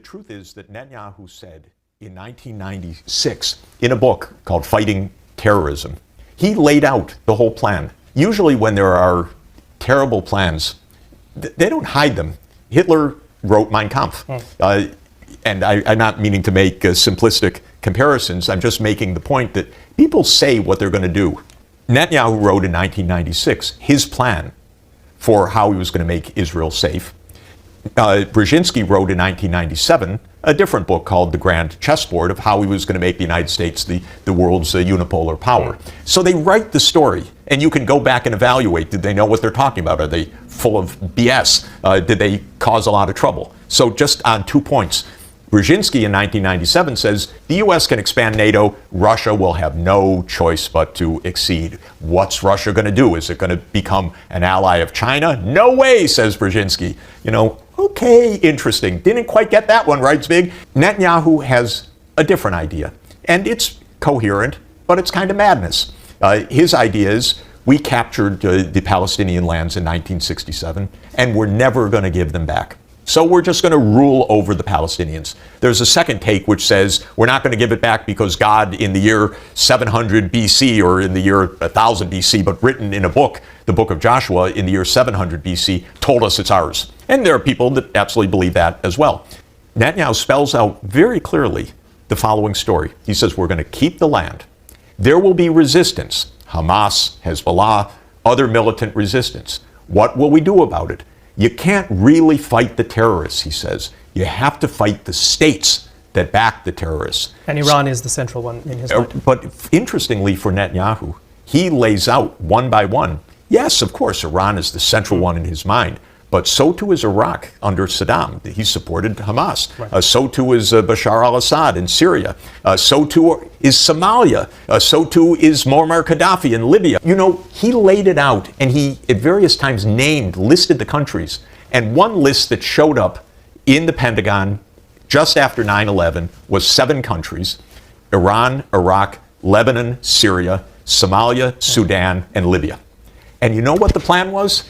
truth is that Netanyahu said in 1996 in a book called Fighting Terrorism, he laid out the whole plan. Usually when there are terrible plans, they don't hide them. Hitler wrote Mein Kampf. And I'm not meaning to make simplistic comparisons. I'm just making the point that people say what they're going to do. Netanyahu wrote in 1996 his plan for how he was going to make Israel safe. Brzezinski wrote in 1997 a different book called The Grand Chessboard of how he was going to make the United States the world's unipolar power. So they write the story, and you can go back and evaluate. Did they know what they're talking about? Are they full of BS? Did they cause a lot of trouble? So just on 2 points. Brzezinski in 1997 says the U.S. can expand NATO. Russia will have no choice but to accede. What's Russia going to do? Is it going to become an ally of China? No way, says Brzezinski. Okay, interesting. Didn't quite get that one right, Zbig. Netanyahu has a different idea, and it's coherent, but it's kind of madness. His idea is we captured the Palestinian lands in 1967, and we're never going to give them back. So we're just going to rule over the Palestinians. There's a second take which says we're not going to give it back because God in the year 700 BC or in the year 1000 BC, but written in a book, the book of Joshua in the year 700 BC, told us it's ours. And there are people that absolutely believe that as well. Netanyahu spells out very clearly the following story. He says we're going to keep the land. There will be resistance. Hamas, Hezbollah, other militant resistance. What will we do about it? You can't really fight the terrorists, he says. You have to fight the states that back the terrorists. And Iran is the central one in his mind. But interestingly for Netanyahu, he lays out one by one. Yes, of course, Iran is the central one in his mind. But so too is Iraq under Saddam. He supported Hamas. Right. So too is Bashar al-Assad in Syria. So too is Somalia. So too is Muammar Gaddafi in Libya. He laid it out, and he at various times listed the countries. And one list that showed up in the Pentagon just after 9/11 was 7 countries: Iran, Iraq, Lebanon, Syria, Somalia, Sudan, and Libya. And you know what the plan was?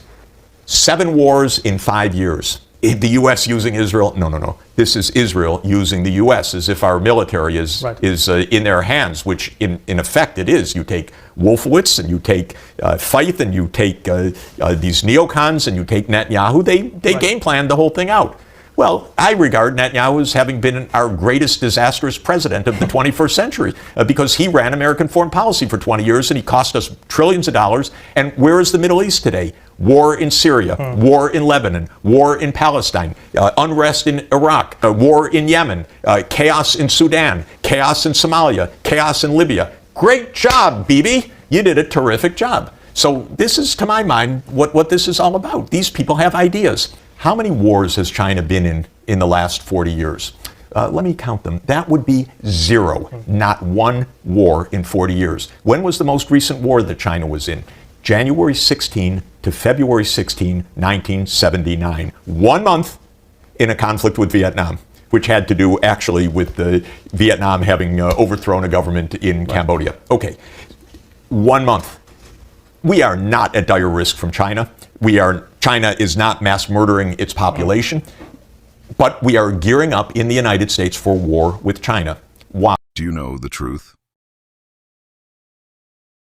7 wars in 5 years. The U.S. using Israel? No. This is Israel using the U.S. as if our military is in their hands, which in effect it is. You take Wolfowitz and you take Feith and you take these neocons and you take Netanyahu. They game planned the whole thing out. Well, I regard Netanyahu as having been our greatest disastrous president of the 21st century because he ran American foreign policy for 20 years and he cost us trillions of dollars. And where is the Middle East today? War in Syria, war in Lebanon, war in Palestine, unrest in Iraq, war in Yemen, chaos in Sudan, chaos in Somalia, chaos in Libya. Great job, Bibi. You did a terrific job. So this is, to my mind, what this is all about. These people have ideas. How many wars has China been in the last 40 years? Let me count them. That would be 0. Not one war in 40 years. When was the most recent war that China was in? January 16 to February 16, 1979. 1 month in a conflict with Vietnam, which had to do actually with Vietnam having overthrown a government in Cambodia. Okay, 1 month. We are not at dire risk from China. China is not mass murdering its population, but we are gearing up in the United States for war with China. Why? Do you know the truth?